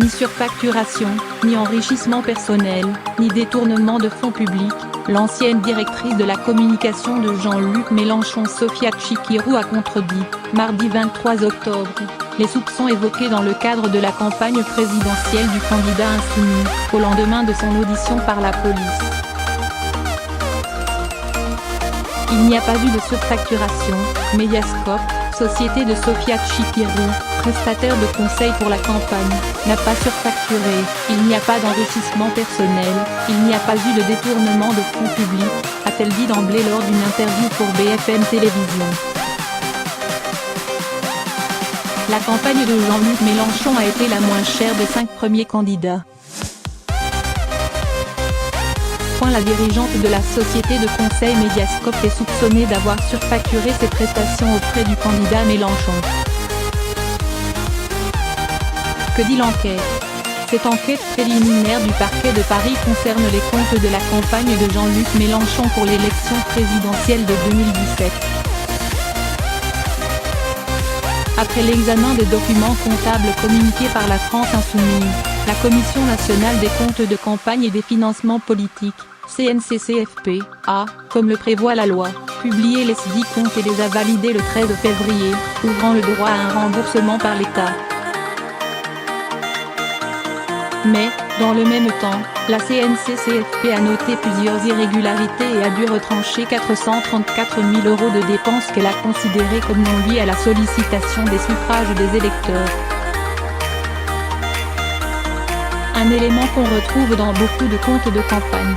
Ni surfacturation, ni enrichissement personnel, ni détournement de fonds publics, l'ancienne directrice de la communication de Jean-Luc Mélenchon Sophia Chikirou a contredit, mardi 23 octobre, les soupçons évoqués dans le cadre de la campagne présidentielle du candidat insoumis, au lendemain de son audition par la police. Il n'y a pas eu de surfacturation. Mediascope, société de Sophia Chikirou, prestataire de conseil pour la campagne, n'a pas surfacturé, il n'y a pas d'enrichissement personnel, il n'y a pas eu de détournement de fonds publics, a-t-elle dit d'emblée lors d'une interview pour BFM Télévision. La campagne de Jean-Luc Mélenchon a été la moins chère des 5 premiers candidats. La dirigeante de la société de conseil Mediascope est soupçonnée d'avoir surfacturé ses prestations auprès du candidat Mélenchon. Que dit l'enquête? Cette enquête préliminaire du parquet de Paris concerne les comptes de la campagne de Jean-Luc Mélenchon pour l'élection présidentielle de 2017. Après l'examen des documents comptables communiqués par la France Insoumise, la Commission nationale des comptes de campagne et des financements politiques, CNCCFP, a, comme le prévoit la loi, publié les 10 comptes et les a validés le 13 février, ouvrant le droit à un remboursement par l'État. Mais, dans le même temps, la CNCCFP a noté plusieurs irrégularités et a dû retrancher 434 000 € de dépenses qu'elle a considérées comme non liées à la sollicitation des suffrages des électeurs. Un élément qu'on retrouve dans beaucoup de comptes de campagne.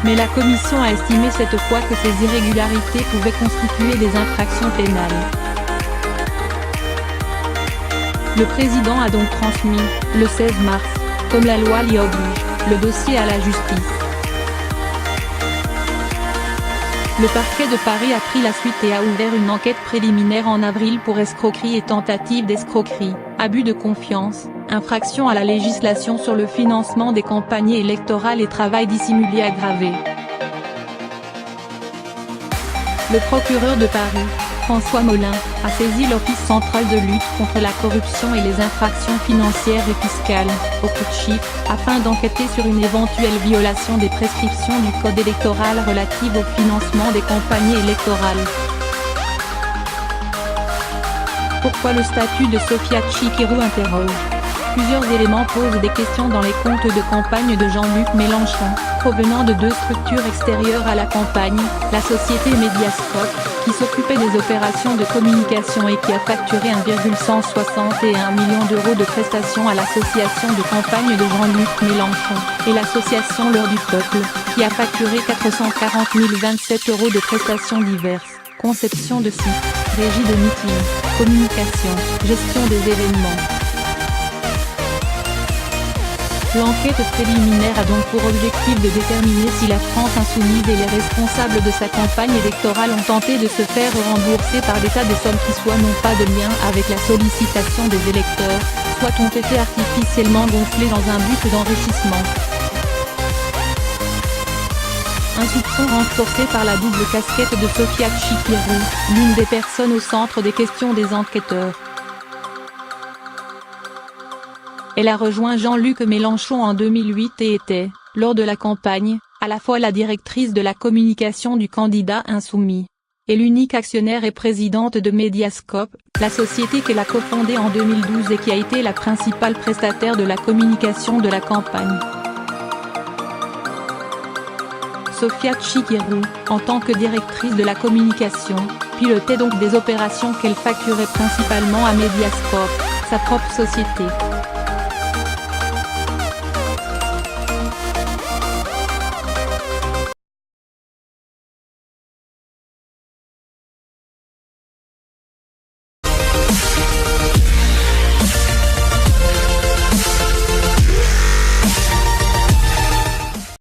Mais la commission a estimé cette fois que ces irrégularités pouvaient constituer des infractions pénales. Le président a donc transmis, le 16 mars, comme la loi l'y oblige, le dossier à la justice. Le parquet de Paris a pris la suite et a ouvert une enquête préliminaire en avril pour escroquerie et tentative d'escroquerie, abus de confiance, infraction à la législation sur le financement des campagnes électorales et travail dissimulé aggravé. Le procureur de Paris, François Molin, a saisi l'Office central de lutte contre la corruption et les infractions financières et fiscales, au coup de chiffre, afin d'enquêter sur une éventuelle violation des prescriptions du code électoral relatives au financement des campagnes électorales. Pourquoi le statut de Sophia Chikirou interroge? Plusieurs éléments posent des questions dans les comptes de campagne de Jean-Luc Mélenchon, provenant de 2 structures extérieures à la campagne, la société Mediascope, qui s'occupait des opérations de communication et qui a facturé 1,161 million € de prestations à l'association de campagne de Jean-Luc Mélenchon, et l'association L'Heure du Peuple, qui a facturé 440 027 € de prestations diverses, conception de sites, régie de meetings, communication, gestion des événements. L'enquête préliminaire a donc pour objectif de déterminer si la France Insoumise et les responsables de sa campagne électorale ont tenté de se faire rembourser par l'État des sommes qui soit n'ont pas de lien avec la sollicitation des électeurs, soit ont été artificiellement gonflées dans un but d'enrichissement. Un soupçon renforcé par la double casquette de Sophia Chikirou, l'une des personnes au centre des questions des enquêteurs. Elle a rejoint Jean-Luc Mélenchon en 2008 et était, lors de la campagne, à la fois la directrice de la communication du candidat insoumis et l'unique actionnaire et présidente de Mediascope, la société qu'elle a cofondée en 2012 et qui a été la principale prestataire de la communication de la campagne. Sophia Chikirou, en tant que directrice de la communication, pilotait donc des opérations qu'elle facturait principalement à Mediascope, sa propre société.